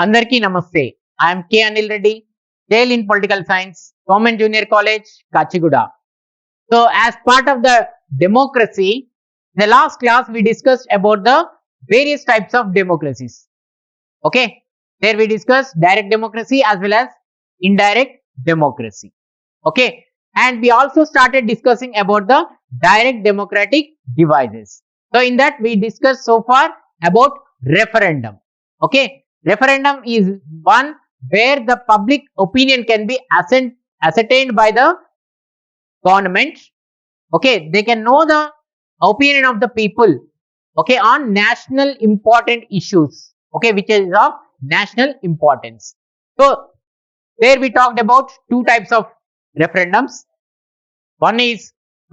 అందరికీ నమస్తే. I'm K Anil Reddy, JL in Political Science, Government Junior College, Kachiguda. So, as part of the democracy, in the last class we discussed about the various types of democracies. Okay, there we discussed direct democracy as well as indirect democracy. Okay, and we also started discussing about the direct democratic devices. So, in that we discussed so far about referendum. Okay, referendum is one where the public opinion can be ascertained by the government. Okay, they can know the opinion of the people, okay, on national important issues, okay, which is of national importance. So there we talked about two types of referendums. One is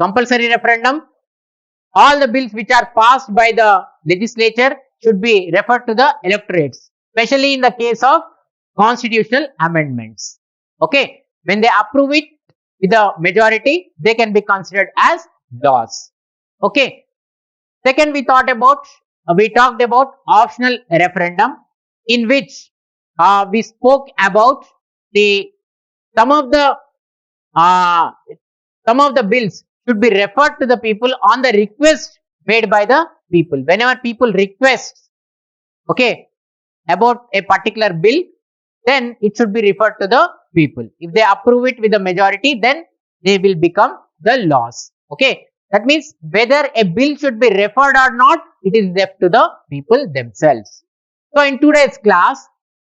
compulsory referendum. All the bills which are passed by the legislature should be referred to the electorates, especially in the case of constitutional amendments. Okay, when they approve it with a majority, they can be considered as laws. Okay, second we talked about optional referendum, in which we spoke about the some of the bills should be referred to the people on the request made by the people. Whenever people request, okay, about a particular bill, then it should be referred to the people. If they approve it with a majority, then they will become the laws. Okay, that means whether a bill should be referred or not, it is left to the people themselves. So in today's class,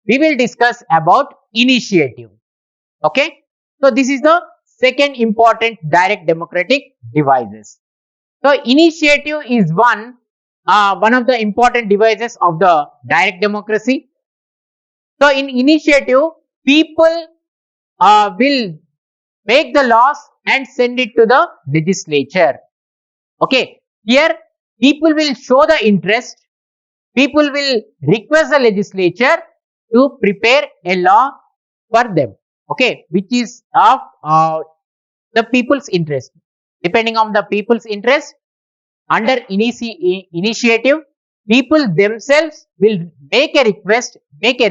we will discuss about initiative. Okay, so this is the second important direct democratic devices. So initiative is one of the important devices of the direct democracy. So in initiative, people will make the laws and send it to the legislature. Okay, here people will show the interest. People will request the legislature to prepare a law for them. Okay, which is of the people's interest. Depending on the people's interest, under initiative, people themselves will make a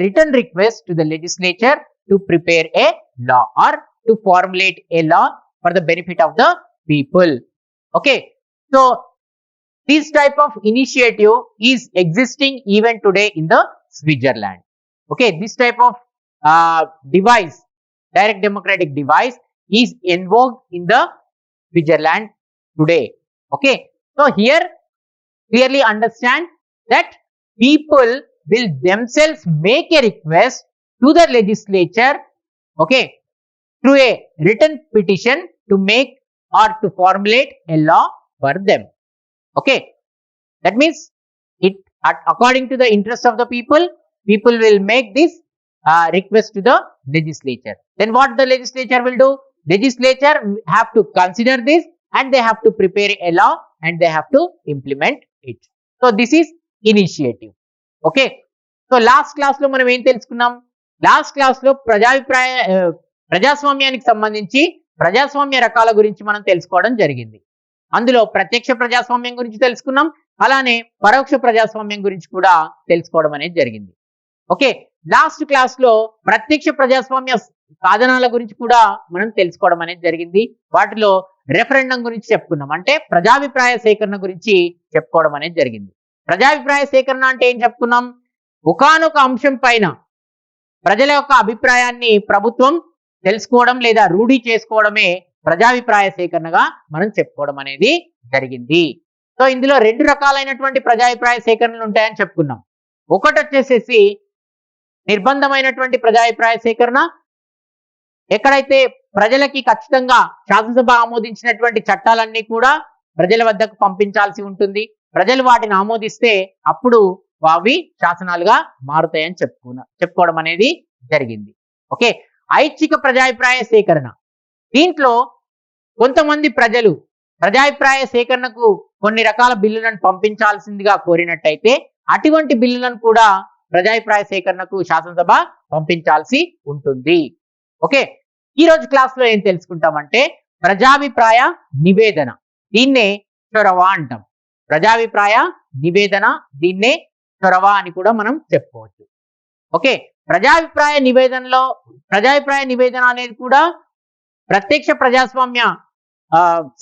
written request to the legislature to prepare a law or to formulate a law for the benefit of the people. Okay, so this type of initiative is existing even today in the Switzerland. Okay, this type of device, direct democratic device, is invoked in the Switzerland today. Okay, so here clearly understand that people will themselves make a request to the legislature, okay, through a written petition to make or to formulate a law for them. Okay, that means it according to the interest of the people will make this request to the legislature. Then what the legislature will do? Legislature have to consider this and they have to prepare a law and they have to implement it. So this is initiative. Okay, so last class లో మనం ఏం తెలుసుకున్నాం? Last class లో ప్రజాస్వామ్యానికి సంబంధించి ప్రజాస్వామ్య రకాల గురించి మనం తెలుసుకోవడం జరిగింది. అందులో ప్రత్యక్ష ప్రజాస్వామ్యం గురించి తెలుసుకున్నాం, అలానే పరోక్ష ప్రజాస్వామ్యం గురించి కూడా తెలుసుకోవడం అనేది జరిగింది. ఓకే, లాస్ట్ క్లాస్ లో ప్రత్యక్ష ప్రజాస్వామ్య సాధనాల గురించి కూడా మనం తెలుసుకోవడం అనేది జరిగింది. వాటిలో రెఫరెండం గురించి చెప్పుకున్నాం, అంటే ప్రజాభిప్రాయ సేకరణ గురించి చెప్పుకోవడం అనేది జరిగింది. ప్రజాభిప్రాయ సేకరణ అంటే ఏం చెప్పుకున్నాం? ఒకానొక అంశం పైన ప్రజల యొక్క అభిప్రాయాన్ని ప్రభుత్వం తెలుసుకోవడం లేదా రూఢి చేసుకోవడమే ప్రజాభిప్రాయ సేకరణగా మనం చెప్పుకోవడం అనేది జరిగింది. సో ఇందులో రెండు రకాలైనటువంటి ప్రజాభిప్రాయ సేకరణలు ఉంటాయని చెప్పుకున్నాం. ఒకటి వచ్చేసేసి నిర్బంధమైనటువంటి ప్రజాభిప్రాయ సేకరణ, ఎక్కడైతే ప్రజలకి ఖచ్చితంగా శాసనసభ ఆమోదించినటువంటి చట్టాలన్నీ కూడా ప్రజల వద్దకు పంపించాల్సి ఉంటుంది. ప్రజలు వాటిని ఆమోదిస్తే అప్పుడు అవి శాసనాలుగా మారుతాయని చెప్పుకోవడం అనేది జరిగింది. ఓకే, ఐచ్ఛిక ప్రజాభిప్రాయ సేకరణ, దీంట్లో కొంతమంది ప్రజలు ప్రజాభిప్రాయ సేకరణకు కొన్ని రకాల బిల్లులను పంపించాల్సిందిగా కోరినట్టయితే అటువంటి బిల్లులను కూడా ప్రజాభిప్రాయ సేకరణకు శాసనసభ పంపించాల్సి ఉంటుంది. ఓకే, ఈ రోజు క్లాస్ లో ఏం తెలుసుకుంటామంటే ప్రజాభిప్రాయ నివేదన, దీన్నే చొరవ అంటాం. ప్రజాభిప్రాయ నివేదన, దీన్నే చొరవ అని కూడా మనం చెప్పుకోవచ్చు. ఓకే, ప్రజాభిప్రాయ నివేదన అనేది కూడా ప్రత్యక్ష ప్రజాస్వామ్య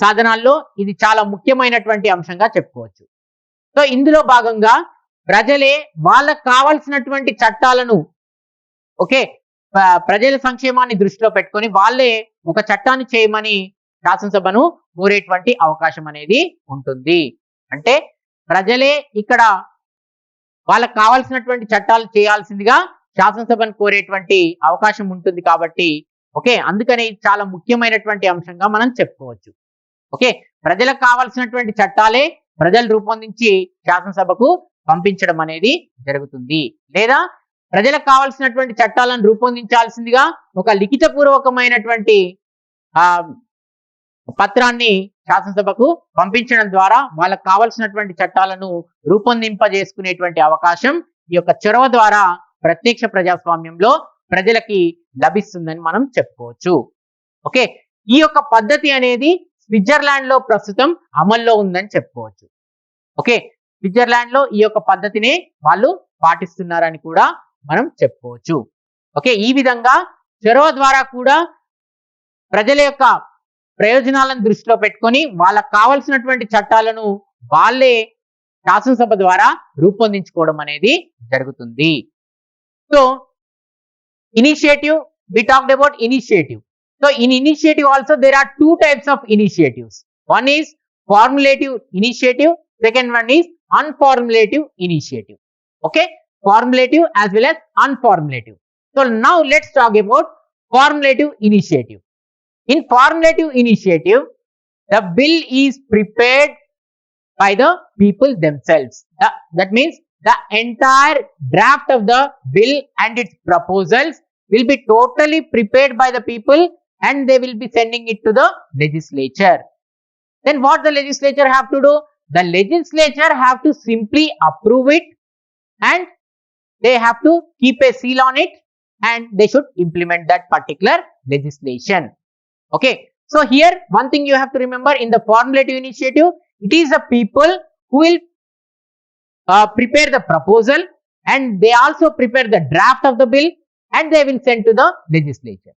సాధనాల్లో ఇది చాలా ముఖ్యమైనటువంటి అంశంగా చెప్పుకోవచ్చు. సో ఇందులో భాగంగా ప్రజలే వాళ్ళకు కావాల్సినటువంటి చట్టాలను ఓకే ప్రజల సంక్షేమాన్ని దృష్టిలో పెట్టుకొని వాళ్ళే ఒక చట్టాన్ని చేయమని శాసనసభను కోరేటువంటి అవకాశం అనేది ఉంటుంది. అంటే ప్రజలే ఇక్కడ వాళ్ళకు కావాల్సినటువంటి చట్టాలు చేయాల్సిందిగా శాసనసభను కోరేటువంటి అవకాశం ఉంటుంది కాబట్టి ఓకే అందుకని చాలా ముఖ్యమైనటువంటి అంశంగా మనం చెప్పుకోవచ్చు. ఓకే ప్రజలకు కావాల్సినటువంటి చట్టాలే ప్రజలు రూపొందించి శాసనసభకు పంపించడం అనేది జరుగుతుంది. లేదా ప్రజలకు కావాల్సినటువంటి చట్టాలను రూపొందించాల్సిందిగా ఒక లిఖిత పూర్వకమైనటువంటి పత్రాన్ని శాసనసభకు పంపించడం ద్వారా వాళ్ళకు కావాల్సినటువంటి చట్టాలను రూపొందింపజేసుకునేటువంటి అవకాశం ఈ యొక్క చొరవ ద్వారా ప్రత్యక్ష ప్రజాస్వామ్యంలో ప్రజలకి లభిస్తుందని మనం చెప్పుకోవచ్చు. ఓకే ఈ యొక్క పద్ధతి అనేది స్విట్జర్లాండ్ లో ప్రస్తుతం అమల్లో ఉందని చెప్పుకోవచ్చు. ఓకే స్విట్జర్లాండ్ లో ఈ యొక్క పద్ధతిని వాళ్ళు పాటిస్తున్నారని కూడా మనం చెప్పుకోవచ్చు. ఓకే ఈ విధంగా చొరవ ద్వారా కూడా ప్రజల యొక్క ప్రయోజనాలను దృష్టిలో పెట్టుకొని వాళ్ళకు కావాల్సినటువంటి చట్టాలను వాళ్ళే శాసనసభ ద్వారా రూపొందించుకోవడం అనేది జరుగుతుంది. So initiative, we talked about initiative. So in initiative also there are two types of initiatives. One is formulative initiative, second one is unformulative initiative. Okay, formulative as well as unformulative. So now let's talk about formulative initiative. In formulative initiative, the bill is prepared by the people themselves. That means the entire draft of the bill and its proposals will be totally prepared by the people and they will be sending it to the legislature. Then what the legislature have to do? The legislature have to simply approve it and they have to keep a seal on it and they should implement that particular legislation. Okay, so here one thing you have to remember, in the formulative initiative, it is the people who will prepare the proposal and they also prepare the draft of the bill and they will send to the legislature.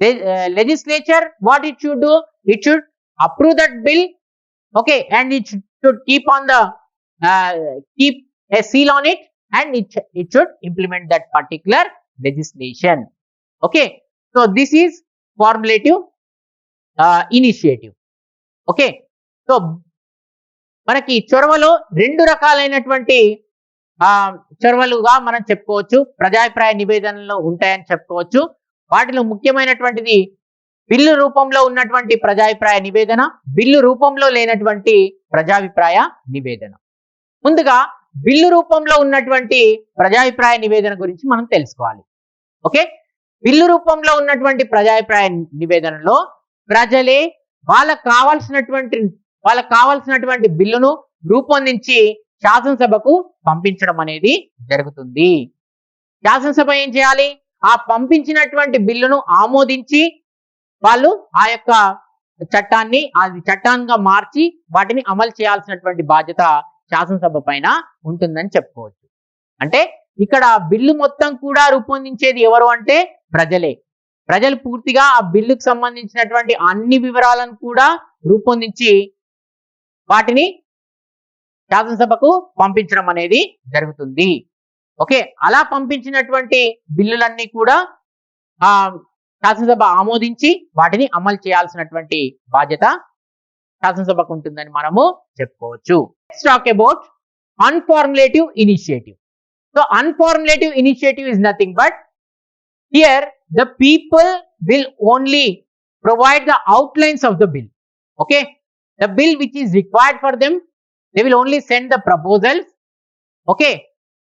The legislature, what it should do? It should approve that bill, okay, and it should keep on the keep a seal on it and it should implement that particular legislation. Okay, so this is formulative initiative. Okay, so మనకి చొరవలో రెండు రకాలైనటువంటి చొరవలుగా మనం చెప్పుకోవచ్చు. ప్రజాభిప్రాయ నివేదనలు ఉంటాయని చెప్పుకోవచ్చు. వాటిలో ముఖ్యమైనటువంటిది బిల్లు రూపంలో ఉన్నటువంటి ప్రజాభిప్రాయ నివేదన, బిల్లు రూపంలో లేనటువంటి ప్రజాభిప్రాయ నివేదన. ముందుగా బిల్లు రూపంలో ఉన్నటువంటి ప్రజాభిప్రాయ నివేదన గురించి మనం తెలుసుకోవాలి. ఓకే, బిల్లు రూపంలో ఉన్నటువంటి ప్రజాభిప్రాయ నివేదనలో ప్రజలే వాళ్ళకు కావాల్సినటువంటి బిల్లును రూపొందించి శాసనసభకు పంపించడం అనేది జరుగుతుంది. శాసనసభ ఏం చేయాలి? ఆ పంపించినటువంటి బిల్లును ఆమోదించి వాళ్ళు ఆ యొక్క చట్టాన్ని అది చట్టాంగా మార్చి వాటిని అమలు చేయాల్సినటువంటి బాధ్యత శాసనసభ పైన ఉంటుందని చెప్పుకోవచ్చు. అంటే ఇక్కడ బిల్లు మొత్తం కూడా రూపొందించేది ఎవరు అంటే ప్రజలే. ప్రజలు పూర్తిగా ఆ బిల్లుకు సంబంధించినటువంటి అన్ని వివరాలను కూడా రూపొందించి వాటిని శాసనసభకు పంపించడం అనేది జరుగుతుంది. ఓకే, అలా పంపించినటువంటి బిల్లులన్నీ కూడా శాసనసభ ఆమోదించి వాటిని అమలు చేయాల్సినటువంటి బాధ్యత శాసనసభకు ఉంటుందని మనము చెప్పుకోవచ్చు. Let's talk about unformulative initiative. So unformulative initiative is nothing but here the people will only provide the outlines of the bill. Okay, the bill which is required for them, they will only send the proposals, okay,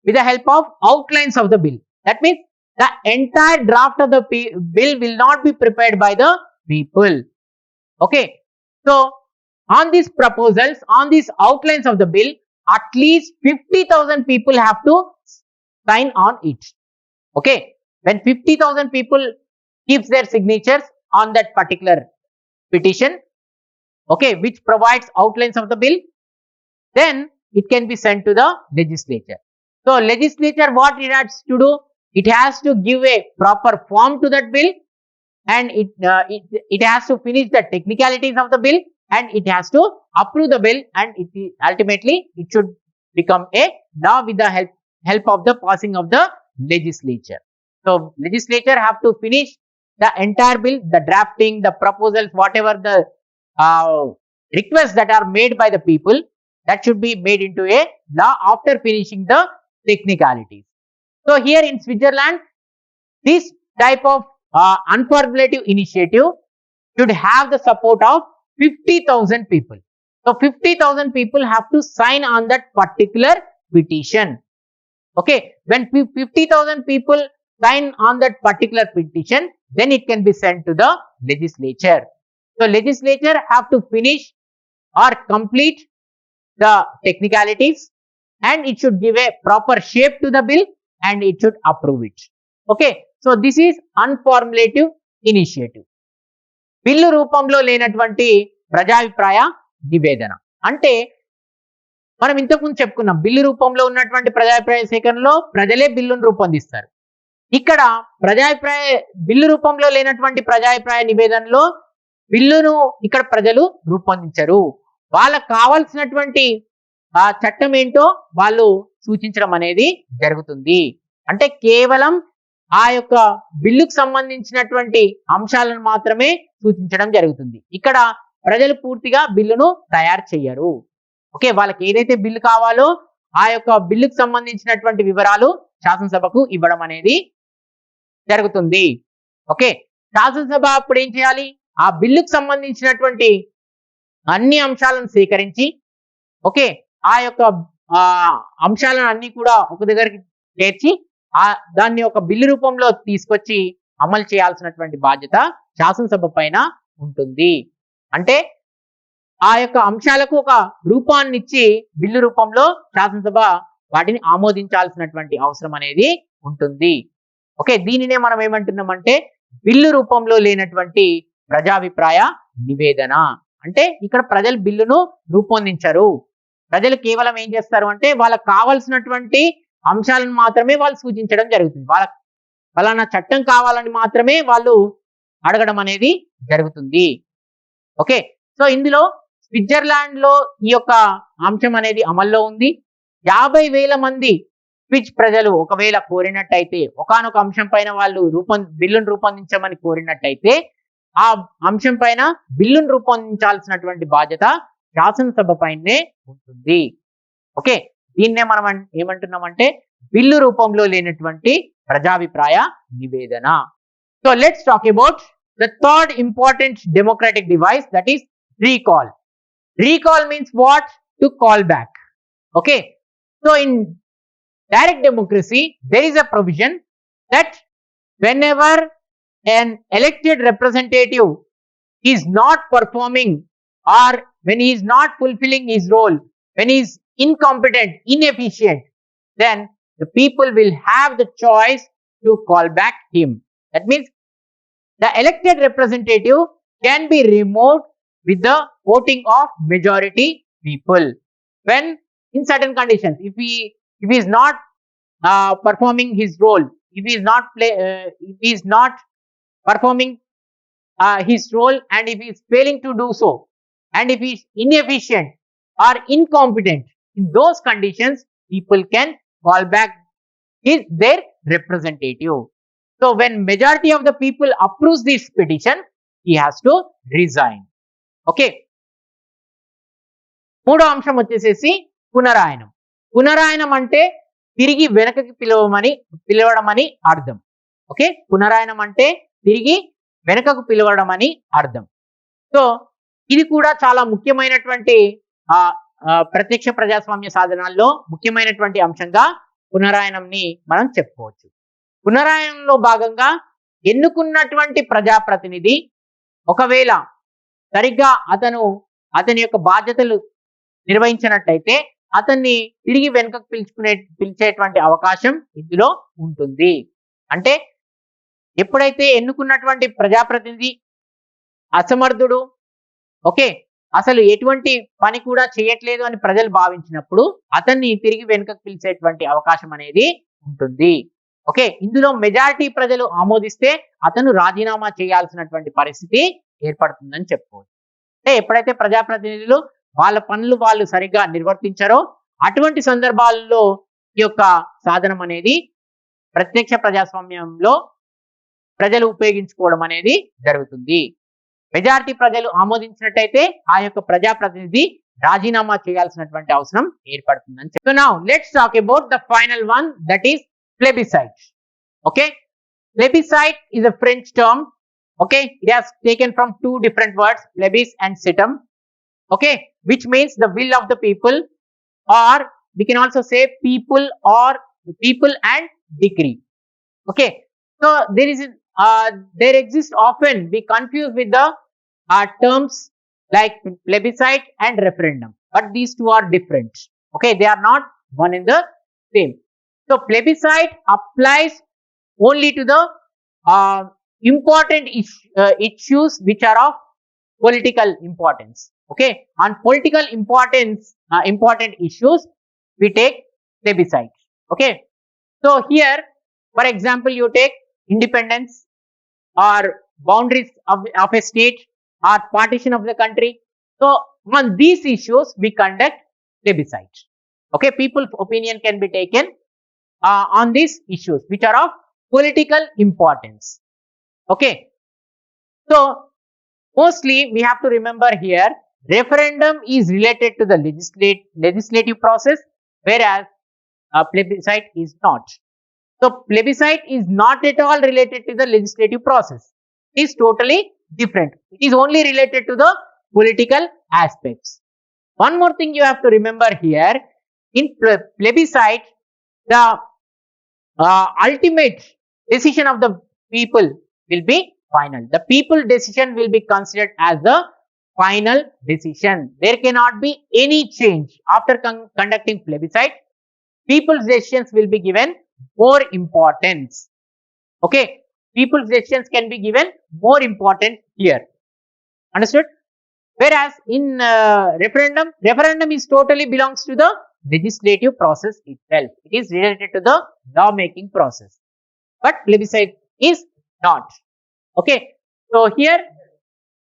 with the help of outlines of the bill. That means the entire draft of the bill will not be prepared by the people. Okay, so on these proposals, on these outlines of the bill, at least 50,000 people have to sign on it. Okay, when 50,000 people keeps their signatures on that particular petition, okay, which provides outlines of the bill, then it can be sent to the legislature. So legislature, what it has to do? it has to give a proper form to that bill, and it has to finish the technicalities of the bill, and it has to approve the bill, and ultimately it should become a law with the help of the passing of the legislature. So legislature have to finish the entire bill, the drafting, the proposals, whatever the requests that are made by the people, that should be made into a law after finishing the technicalities. So here in Switzerland, this type of unformulative initiative should have the support of 50,000 people. So 50,000 people have to sign on that particular petition. Okay, when 50,000 people sign on that particular petition, then it can be sent to the legislature. So legislature have to finish or complete the technicalities, and it should give a proper shape to the bill, and it should approve it. Okay, so this is unformulative initiative. Bill రూపంలో లేనటువంటి ప్రజాభిప్రాయ నివేదన అంటే మనం ఇంతకుముందు చెప్పుకున్నాం, bill రూపంలో ఉన్నటువంటి ప్రజాభిప్రాయ సేకరణలో ప్రజలే బిల్లును రూపొందిస్తారు. ఇక్కడ బిల్లు రూపంలో లేనటువంటి ప్రజాభిప్రాయ నివేదనలో బిల్లును ఇక్కడ ప్రజలు రూపొందించరు. వాళ్ళకు కావాల్సినటువంటి చట్టం ఏంటో వాళ్ళు సూచించడం అనేది జరుగుతుంది. అంటే కేవలం ఆ యొక్క బిల్లుకు సంబంధించినటువంటి అంశాలను మాత్రమే సూచించడం జరుగుతుంది. ఇక్కడ ప్రజలు పూర్తిగా బిల్లును తయారు చేయరు. ఓకే, వాళ్ళకి ఏదైతే బిల్లు కావాలో ఆ యొక్క బిల్లుకు సంబంధించినటువంటి వివరాలు శాసనసభకు ఇవ్వడం అనేది జరుగుతుంది. ఓకే, శాసనసభ అప్పుడు ఏం చేయాలి, ఆ బిల్లుకు సంబంధించినటువంటి అన్ని అంశాలను సేకరించి, ఓకే, ఆ యొక్క అంశాలను అన్ని కూడా ఒక దగ్గరికి చేర్చి దాన్ని ఒక బిల్లు రూపంలో తీసుకొచ్చి అమలు చేయాల్సినటువంటి బాధ్యత శాసనసభ పైన ఉంటుంది. అంటే ఆ యొక్క అంశాలకు ఒక రూపాన్ని ఇచ్చి బిల్లు రూపంలో శాసనసభ వాటిని ఆమోదించాల్సినటువంటి అవసరం అనేది ఉంటుంది. ఓకే, దీనినే మనం ఏమంటున్నామంటే బిల్లు రూపంలో లేనటువంటి ప్రజాభిప్రాయ నివేదన. అంటే ఇక్కడ ప్రజలు బిల్లును రూపొందించరు. ప్రజలు కేవలం ఏం చేస్తారు అంటే వాళ్ళకి కావాల్సినటువంటి అంశాలను మాత్రమే వాళ్ళు సూచించడం జరుగుతుంది. వాళ్ళకి ఫలానా చట్టం కావాలని మాత్రమే వాళ్ళు అడగడం అనేది జరుగుతుంది. ఓకే, సో ఇందులో స్విట్జర్లాండ్ లో ఈ యొక్క అంశం అనేది అమల్లో ఉంది. 50,000 మంది స్విచ్ ప్రజలు ఒకవేళ కోరినట్టయితే, ఒకానొక అంశం పైన వాళ్ళు బిల్లును రూపొందించమని కోరినట్టయితే, ఆ అంశం పైన బిల్లును రూపొందించాల్సినటువంటి బాధ్యత శాసనసభ పైనే ఉంటుంది. ఓకే, దీన్నే మనం ఏమంటున్నామంటే బిల్లు రూపంలో లేనటువంటి ప్రజాభిప్రాయ నివేదన. So let's talk about the third important democratic device, that is recall. Recall means what? To call back. Okay, so in direct democracy there is a provision that whenever an elected representative is not performing, or when he is not fulfilling his role, when he is incompetent, inefficient, then the people will have the choice to call back him. That means the elected representative can be removed with the voting of majority people when in certain conditions. If he is not performing his role, if he is not performing his role, and if he is failing to do so, and if he is inefficient or incompetent, in those conditions people can call back their representative. So when majority of the people approves this petition, he has to resign. Okay, మూడో అంశం వచ్చేసేసి పునరాయనం. పునరాయనం అంటే తిరిగి వెనకకి పిలవడం అని అర్థం. Okay, పునరాయనం అంటే తిరిగి వెనకకు పిలవడం అని అర్థం. సో ఇది కూడా చాలా ముఖ్యమైనటువంటి ప్రత్యక్ష ప్రజాస్వామ్య సాధనాల్లో ముఖ్యమైనటువంటి అంశంగా పునరాయనంని మనం చెప్పుకోవచ్చు. పునరాయనంలో భాగంగా ఎన్నుకున్నటువంటి ప్రజాప్రతినిధి ఒకవేళ సరిగ్గా అతని యొక్క బాధ్యతలు నిర్వహించినట్టయితే అతన్ని తిరిగి వెనుకకు పిలిచేటువంటి అవకాశం ఇందులో ఉంటుంది. అంటే ఎప్పుడైతే ఎన్నుకున్నటువంటి ప్రజాప్రతినిధి అసమర్థుడు, ఓకే, అసలు ఎటువంటి పని కూడా చేయట్లేదు అని ప్రజలు భావించినప్పుడు అతన్ని తిరిగి వెనుకకు పిలిచేటువంటి అవకాశం అనేది ఉంటుంది. ఓకే, ఇందులో మెజారిటీ ప్రజలు ఆమోదిస్తే అతను రాజీనామా చేయాల్సినటువంటి పరిస్థితి ఏర్పడుతుందని చెప్పుకోవచ్చు. అంటే ఎప్పుడైతే ప్రజాప్రతినిధులు వాళ్ళ పనులు వాళ్ళు సరిగ్గా నిర్వర్తించారో అటువంటి సందర్భాల్లో ఈ యొక్క సాధనం అనేది ప్రత్యక్ష ప్రజాస్వామ్యంలో ప్రజలు ఉపయోగించుకోవడం అనేది జరుగుతుంది. మెజారిటీ ప్రజలు ఆమోదించినట్టయితే ఆ యొక్క ప్రజాప్రతినిధి రాజీనామా చేయాల్సినటువంటి అవసరం ఏర్పడుతుందని చెప్పి. Now let's talk about the final one, that is plebiscite. Okay, plebiscite is a French term. Okay, it has taken from two different words, plebis and citum. Okay, which means the will of the people, or we can also say people or people and decree. Okay, so there exists often we confuse with the terms like plebiscite and referendum, but these two are different. Okay, they are not one and the same. So plebiscite applies only to the important issues which are of political importance. Okay, on political important issues we take plebiscite. Okay, so here for example you take independence or boundaries of a state or partition of the country. So on these issues we conduct plebiscite. Okay, people's opinion can be taken on these issues which are of political importance. Okay, so mostly we have to remember here referendum is related to the legislative process, whereas plebiscite is not. So plebiscite is not at all related to the legislative process. It is totally different. It is only related to the political aspects. One more thing you have to remember here, in plebiscite the ultimate decision of the people will be final. The people decision will be considered as the final decision. There cannot be any change after conducting plebiscite. People's decisions will be given more importance. Okay, people's decisions can be given more important here. Understood? Whereas in referendum is totally belongs to the legislative process itself. It is related to the law-making process, but plebiscite is not. Okay, so here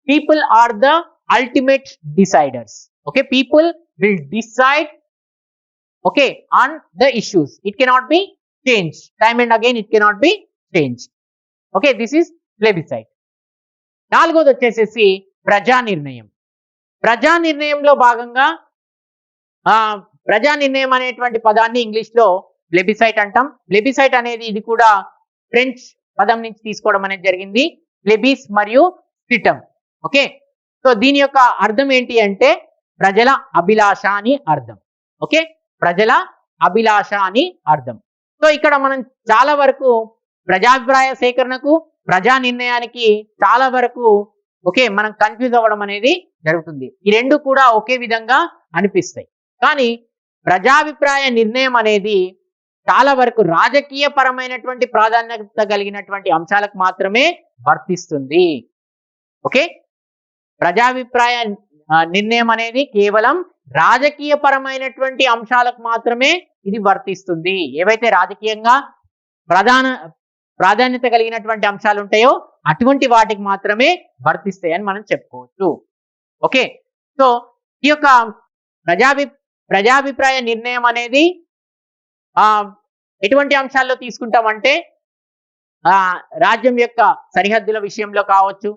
people are the ultimate deciders. Okay, people will decide, okay, on the issues. It cannot be changed time and again. It cannot be changed. Okay, this is plebiscite. నాలుగోది వచ్చేసేసి ప్రజా నిర్ణయం. ప్రజా నిర్ణయంలో భాగంగా ప్రజా నిర్ణయం అనేటువంటి పదాన్ని ఇంగ్లీష్ లో ప్లెబిసైట్ అంటాం. ప్లెబిసైట్ అనేది ఇది కూడా ఫ్రెంచ్ పదం నుంచి తీసుకోవడం అనేది జరిగింది, ప్లెబిస్ మరియు సిటమ్. ఓకే, సో దీని యొక్క అర్థం ఏంటి అంటే ప్రజల అభిలాష అని అర్థం. ఓకే, ప్రజల అభిలాష అని అర్థం. సో ఇక్కడ మనం చాలా వరకు ప్రజాభిప్రాయ సేకరణకు ప్రజా నిర్ణయానికి చాలా వరకు ఓకే మనం కన్ఫ్యూజ్ అవ్వడం అనేది జరుగుతుంది. ఈ రెండు కూడా ఒకే విధంగా అనిపిస్తాయి, కానీ ప్రజాభిప్రాయ నిర్ణయం అనేది చాలా వరకు రాజకీయ పరమైనటువంటి ప్రాధాన్యత కలిగినటువంటి అంశాలకు మాత్రమే వర్తిస్తుంది. ఓకే, ప్రజాభిప్రాయ నిర్ణయం అనేది కేవలం రాజకీయ పరమైనటువంటి అంశాలకు మాత్రమే ఇది వర్తిస్తుంది. ఏవైతే రాజకీయంగా ప్రాధాన్యత కలిగినటువంటి అంశాలు ఉంటాయో అటువంటి వాటికి మాత్రమే వర్తిస్తాయని మనం చెప్పుకోవచ్చు. ఓకే, సో ఈ యొక్క ప్రజాభిప్రాయ నిర్ణయం అనేది ఎటువంటి అంశాల్లో తీసుకుంటామంటే రాజ్యం యొక్క సరిహద్దుల విషయంలో కావచ్చు,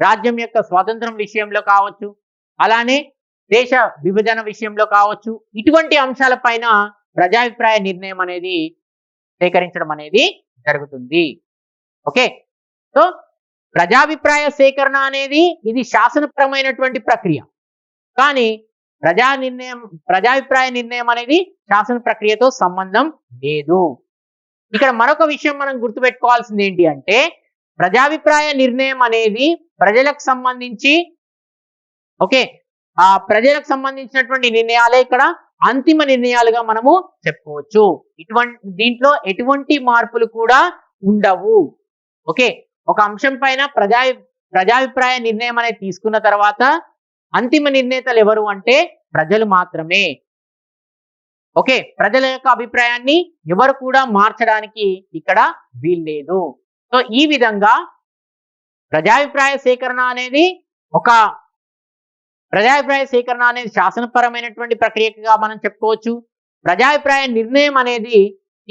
రాజ్యం యొక్క స్వాతంత్రం విషయంలో కావచ్చు, అలానే దేశ విభజన విషయంలో కావచ్చు, ఇటువంటి అంశాలపైన ప్రజాభిప్రాయ నిర్ణయం అనేది సేకరించడం అనేది జరుగుతుంది. ఓకే, సో ప్రజాభిప్రాయ సేకరణ అనేది ఇది శాసనపరమైనటువంటి ప్రక్రియ, కానీ ప్రజాభిప్రాయ నిర్ణయం అనేది శాసన ప్రక్రియతో సంబంధం లేదు. ఇక్కడ మరొక విషయం మనం గుర్తుపెట్టుకోవాల్సింది ఏంటి అంటే ప్రజాభిప్రాయ నిర్ణయం అనేది ప్రజలకు సంబంధించి ఓకే ప్రజలకు సంబంధించినటువంటి నిర్ణయాలే ఇక్కడ అంతిమ నిర్ణయాలుగా మనము చెప్పుకోవచ్చు. దీంట్లో ఎటువంటి మార్పులు కూడా ఉండవు. ఓకే, ఒక అంశం పైన ప్రజాభిప్రాయ నిర్ణయం అనేది తీసుకున్న తర్వాత అంతిమ నిర్ణేతలు ఎవరు అంటే ప్రజలు మాత్రమే. ఓకే, ప్రజల యొక్క అభిప్రాయాన్ని ఎవరు కూడా మార్చడానికి ఇక్కడ వీల్లేదు. సో ఈ విధంగా ప్రజాభిప్రాయ సేకరణ అనేది ఒక ప్రజాభిప్రాయ సేకరణ అనేది శాసనపరమైనటువంటి ప్రక్రియగా మనం చెప్పుకోవచ్చు. ప్రజాభిప్రాయ నిర్ణయం అనేది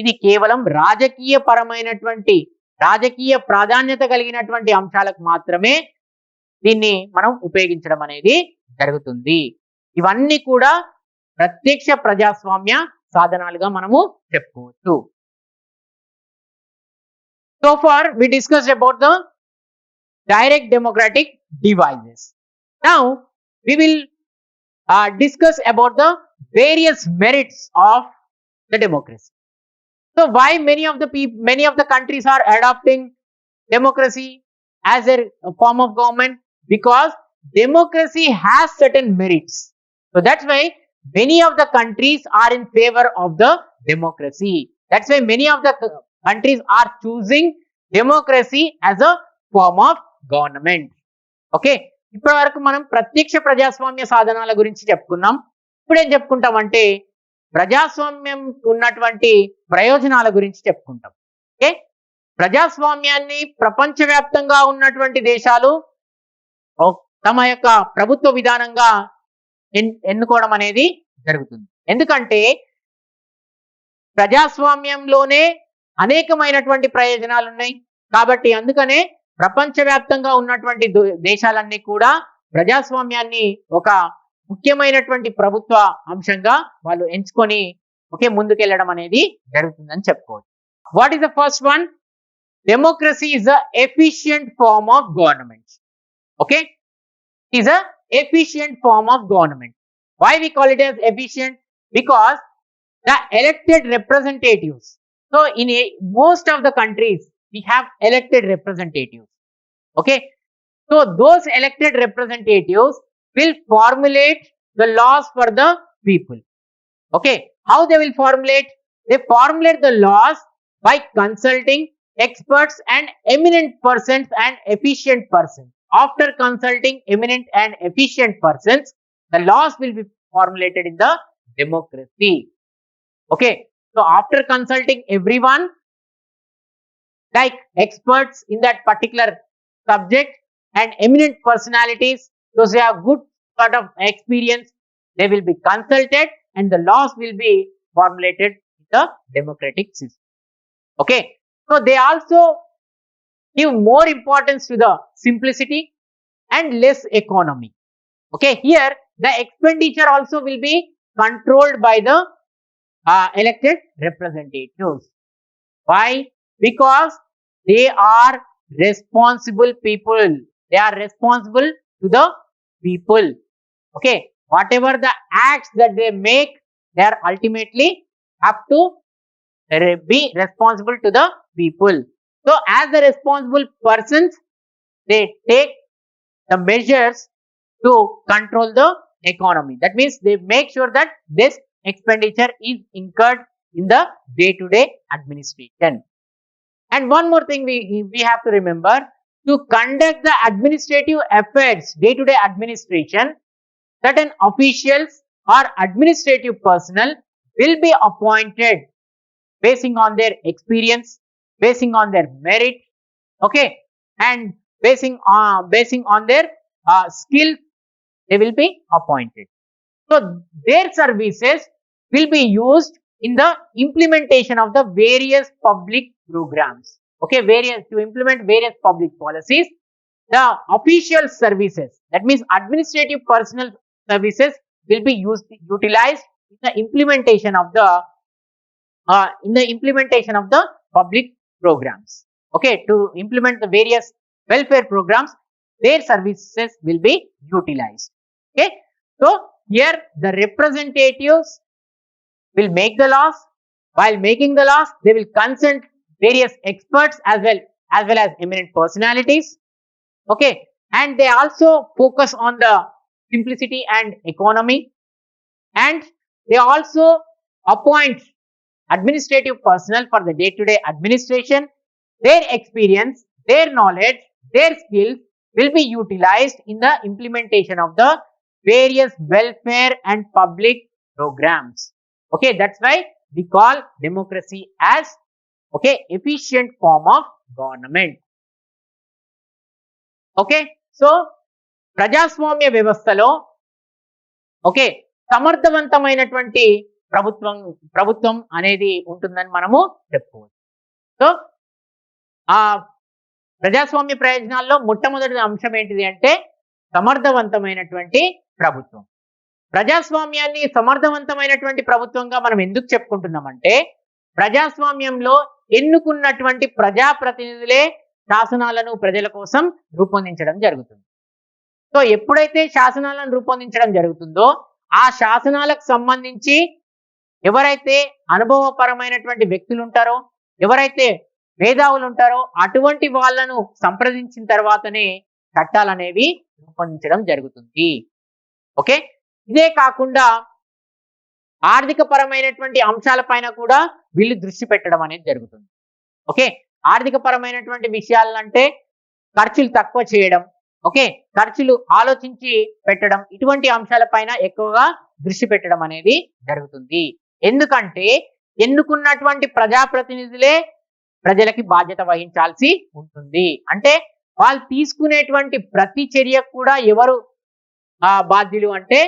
ఇది కేవలం రాజకీయ పరమైనటువంటి రాజకీయ ప్రాధాన్యత కలిగినటువంటి అంశాలకు మాత్రమే దీన్ని మనం ఉపయోగించడం అనేది జరుగుతుంది. ఇవన్నీ కూడా ప్రత్యక్ష ప్రజాస్వామ్య సాధనాలుగా మనము చెప్పుకోవచ్చు. So far we discussed about the direct democratic devices. Now we will discuss about the various merits of the democracy. So why many of the countries are adopting democracy as a form of government? Because democracy has certain merits. So that's why many of the countries are in favor of the democracy. That's why many of the countries are choosing democracy as a form of government. Okay, ఇప్పటి వరకు మనం ప్రత్యక్ష ప్రజాస్వామ్య సాధనాల గురించి చెప్పుకున్నాం. ఇప్పుడు ఏం చెప్పుకుంటామంటే ప్రజాస్వామ్యం ఉన్నటువంటి ప్రయోజనాల గురించి చెప్పుకుంటాం. ఓకే, ప్రజాస్వామ్యాన్ని ప్రపంచవ్యాప్తంగా ఉన్నటువంటి దేశాలు తమ యొక్క ప్రభుత్వ విధానంగా ఎన్నుకోవడం అనేది జరుగుతుంది. ఎందుకంటే ప్రజాస్వామ్యంలోనే అనేకమైనటువంటి ప్రయోజనాలు ఉన్నాయి. కాబట్టి అందుకనే ప్రపంచవ్యాప్తంగా ఉన్నటువంటి దేశాలన్నీ కూడా ప్రజాస్వామ్యాన్ని ఒక ముఖ్యమైనటువంటి ప్రభుత్వ అంశంగా వాళ్ళు ఎంచుకొని ముందుకెళ్ళడం అనేది జరుగుతుందని చెప్పుకోవచ్చు. What is the first one? Democracy is a efficient form of government. Okay, is a efficient form of government. Why we call it as efficient? Because the elected representatives. So in most of the countries we have elected representatives. Okay, so those elected representatives will formulate the laws for the people. Okay, how they will formulate? They formulate the laws by consulting experts and eminent persons and efficient persons. After consulting eminent and efficient persons, the laws will be formulated in the democracy. Okay, so after consulting everyone, like experts in that particular subject and eminent personalities, those who have good sort of experience, they will be consulted and the laws will be formulated in the democratic system. Okay, so they also give more importance to the simplicity and less economy. Okay, here the expenditure also will be controlled by the elected representatives. Why? Because they are responsible people. They are responsible to the people. Okay, whatever the acts that they make, they are ultimately have to be responsible to the people. So as the responsible persons, they take the measures to control the economy. That means they make sure that this expenditure is incurred in the day-to-day administration. And one more thing we have to remember, to conduct the administrative affairs, day-to-day administration, certain officials or administrative personnel will be appointed basing on their experience, basing on their merit, okay, and basing on their skill, they will be appointed. So their services will be used in the implementation of the various public programs. Okay, to implement various public policies. The official services, that means administrative personnel services, will be utilized in the implementation of the public programs. Okay, to implement the various welfare programs, their services will be utilized. Okay, so here the representatives will make the laws. While making the laws, they will consult various experts as well as eminent personalities. Okay, and they also focus on the simplicity and economy, and they also appoint administrative personnel for the day-to-day administration. Their experience, their knowledge, their skills will be utilized in the implementation of the various welfare and public programs. Okay, that's why we call democracy as okay efficient form of government. Okay, so ప్రజాస్వామ్య వ్యవస్థలో okay సమర్థవంతమైనటువంటి ప్రభుత్వం అనేది ఉంటుందని మనము చెప్పుకోవచ్చు. So ఆ ప్రజాస్వామ్య ప్రయోజనాల్లో మొట్టమొదటి అంశం ఏంటిది అంటే సమర్థవంతమైనటువంటి ప్రభుత్వం. ప్రజాస్వామ్యాన్ని సమర్థవంతమైనటువంటి ప్రభుత్వంగా మనం ఎందుకు చెప్పుకుంటున్నామంటే ప్రజాస్వామ్యంలో ఎన్నుకున్నటువంటి ప్రజాప్రతినిధులే శాసనాలను ప్రజల కోసం రూపొందించడం జరుగుతుంది. సో ఎప్పుడైతే శాసనాలను రూపొందించడం జరుగుతుందో ఆ శాసనాలకు సంబంధించి ఎవరైతే అనుభవపరమైనటువంటి వ్యక్తులు ఉంటారో, ఎవరైతే మేధావులు ఉంటారో అటువంటి వాళ్ళను సంప్రదించిన తర్వాతనే చట్టాలు అనేవి రూపొందించడం జరుగుతుంది. ఓకే, ఇదే కాకుండా ఆర్థిక పరమైనటువంటి అంశాలపైన కూడా వీళ్ళు దృష్టి పెట్టడం అనేది జరుగుతుంది. ఓకే, ఆర్థిక పరమైనటువంటి విషయాలంటే ఖర్చులు తక్కువ చేయడం, ఓకే ఖర్చులు ఆలోచించి పెట్టడం, ఇటువంటి అంశాలపైన ఎక్కువగా దృష్టి పెట్టడం అనేది జరుగుతుంది. ఎందుకంటే ఎన్నుకున్నటువంటి ప్రజాప్రతినిధులే ప్రజలకి బాధ్యత వహించాల్సి ఉంటుంది. అంటే వాళ్ళు తీసుకునేటువంటి ప్రతి చర్యకు కూడా ఎవరు బాధ్యులు అంటే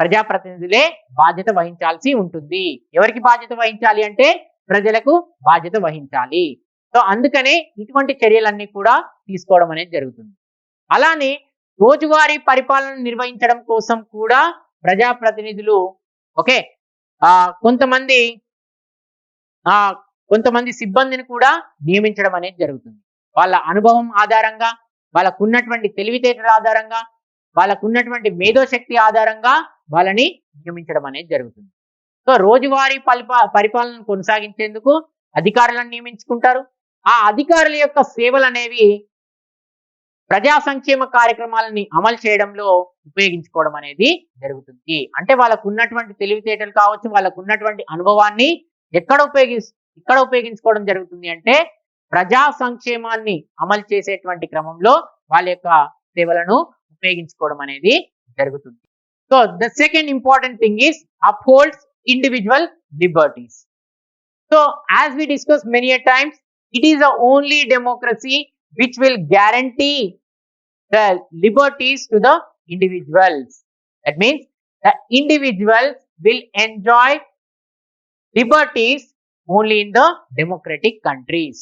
ప్రజాప్రతినిధులే బాధ్యత వహించాల్సి ఉంటుంది. ఎవరికి బాధ్యత వహించాలి అంటే ప్రజలకు బాధ్యత వహించాలి. సో అందుకనే ఇటువంటి చర్యలన్నీ కూడా తీసుకోవడం అనేది జరుగుతుంది. అలానే రోజువారీ పరిపాలన నిర్వహించడం కోసం కూడా ప్రజాప్రతినిధులు ఓకే కొంతమంది సిబ్బందిని కూడా నియమించడం అనేది జరుగుతుంది. వాళ్ళ అనుభవం ఆధారంగా, వాళ్ళకున్నటువంటి తెలివితేటల ఆధారంగా, వాళ్ళకున్నటువంటి మేధోశక్తి ఆధారంగా వాళ్ళని నియమించడం అనేది జరుగుతుంది. సో రోజువారీ పరిపాలన కొనసాగించేందుకు అధికారులను నియమించుకుంటారు. ఆ అధికారుల యొక్క సేవలు అనేవి ప్రజా సంక్షేమ కార్యక్రమాలని అమలు చేయడంలో ఉపయోగించుకోవడం అనేది జరుగుతుంది. అంటే వాళ్ళకు ఉన్నటువంటి తెలివితేటలు కావచ్చు, వాళ్ళకు ఉన్నటువంటి అనుభవాన్ని ఎక్కడ ఉపయోగించుకోవడం జరుగుతుంది అంటే ప్రజా సంక్షేమాన్ని అమలు చేసేటువంటి క్రమంలో వాళ్ళ యొక్క సేవలను ఉపయోగించుకోవడం అనేది జరుగుతుంది. So the second important thing is upholds individual liberties. So as we discuss many a times, it is the only democracy which will guarantee the liberties to the individuals. That means the individuals will enjoy liberties only in the democratic countries.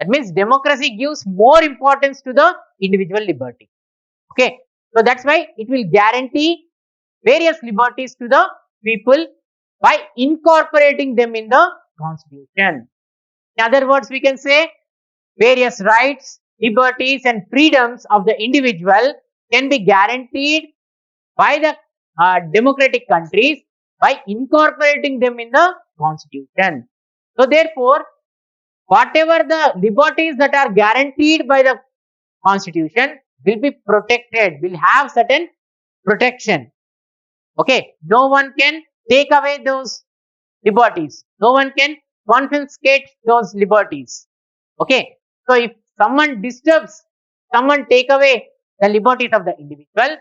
That means democracy gives more importance to the individual liberty. Okay, so that's why it will guarantee various liberties to the people by incorporating them in the constitution. In other words, we can say various rights, liberties and freedoms of the individual can be guaranteed by the democratic countries by incorporating them in the constitution. So therefore, whatever the liberties that are guaranteed by the constitution will be protected, will have certain protection. Okay, no one can take away those liberties, no one can confiscate those liberties. Okay, so if someone disturbs, someone take away the liberties of the individual,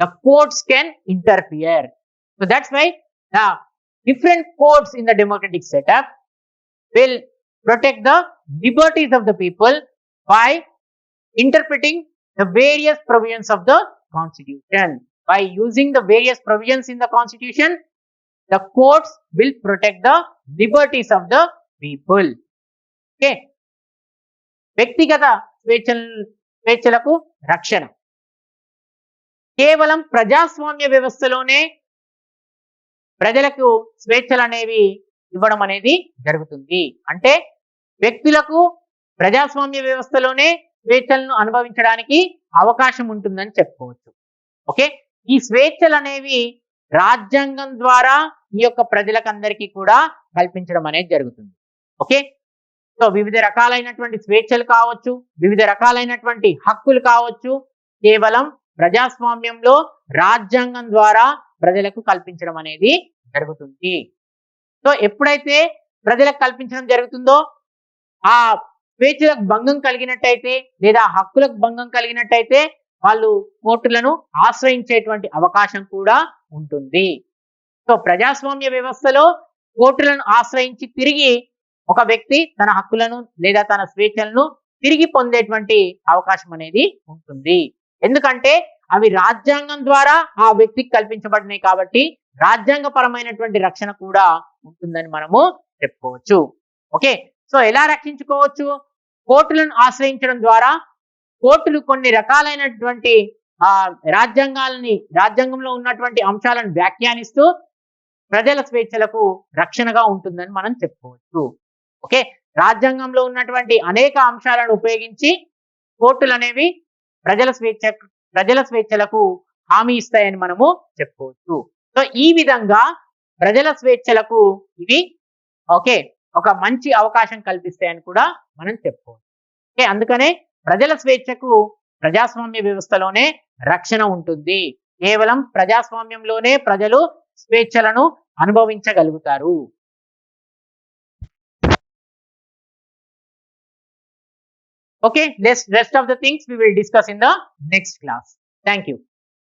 the courts can interfere. So that's why the different courts in the democratic setup will protect the liberties of the people by interpreting the various provisions of the constitution. By using the various provisions in the constitution, the courts will protect the liberties of the people. Okay, వ్యక్తిగత స్వేచ్ఛలకు రక్షణ కేవలం ప్రజాస్వామ్య వ్యవస్థలోనే ప్రజలకు స్వేచ్ఛలు అనేవి ఇవ్వడం అనేది జరుగుతుంది. అంటే వ్యక్తులకు ప్రజాస్వామ్య వ్యవస్థలోనే స్వేచ్ఛలను అనుభవించడానికి అవకాశం ఉంటుందని చెప్పుకోవచ్చు. ఓకే, ఈ స్వేచ్ఛలు అనేవి రాజ్యాంగం ద్వారా ఈ యొక్క ప్రజలకందరికీ కూడా కల్పించడం అనేది జరుగుతుంది. ఓకే, సో వివిధ రకాలైనటువంటి స్వేచ్ఛలు కావచ్చు, వివిధ రకాలైనటువంటి హక్కులు కావచ్చు, కేవలం ప్రజాస్వామ్యంలో రాజ్యాంగం ద్వారా ప్రజలకు కల్పించడం అనేది జరుగుతుంది. సో ఎప్పుడైతే ప్రజలకు కల్పించడం జరుగుతుందో ఆ స్వేచ్ఛలకు భంగం కలిగినట్టయితే లేదా హక్కులకు భంగం కలిగినట్టయితే వాళ్ళు కోర్టులను ఆశ్రయించేటువంటి అవకాశం కూడా ఉంటుంది. సో ప్రజాస్వామ్య వ్యవస్థలో కోర్టులను ఆశ్రయించి తిరిగి ఒక వ్యక్తి తన హక్కులను లేదా తన స్వేచ్ఛలను తిరిగి పొందేటువంటి అవకాశం అనేది ఉంటుంది. ఎందుకంటే అవి రాజ్యాంగం ద్వారా ఆ వ్యక్తికి కల్పించబడినాయి కాబట్టి రాజ్యాంగపరమైనటువంటి రక్షణ కూడా ఉంటుందని మనము చెప్పుకోవచ్చు. ఓకే, సో ఎలా రక్షించుకోవచ్చు? కోర్టులను ఆశ్రయించడం ద్వారా కోర్టులు కొన్ని రకాలైనటువంటి రాజ్యాంగంలో ఉన్నటువంటి అంశాలను వ్యాఖ్యానిస్తూ ప్రజల స్వేచ్ఛలకు రక్షణగా ఉంటుందని మనం చెప్పుకోవచ్చు. ఓకే, రాజ్యాంగంలో ఉన్నటువంటి అనేక అంశాలను ఉపయోగించి కోర్టులు అనేవి ప్రజల స్వేచ్ఛలకు హామీ ఇస్తాయని మనము చెప్పుకోవచ్చు. సో ఈ విధంగా ప్రజల స్వేచ్ఛలకు ఇవి ఓకే ఒక మంచి అవకాశం కల్పిస్తాయని కూడా మనం చెప్పుకోవచ్చు. ఓకే, అందుకనే ప్రజల స్వేచ్ఛకు ప్రజాస్వామ్య వ్యవస్థలోనే రక్షణ ఉంటుంది. కేవలం ప్రజాస్వామ్యంలోనే ప్రజలు స్వేచ్ఛలను అనుభవించగలుగుతారు. Okay, rest of the things we will discuss in the next class. Thank you.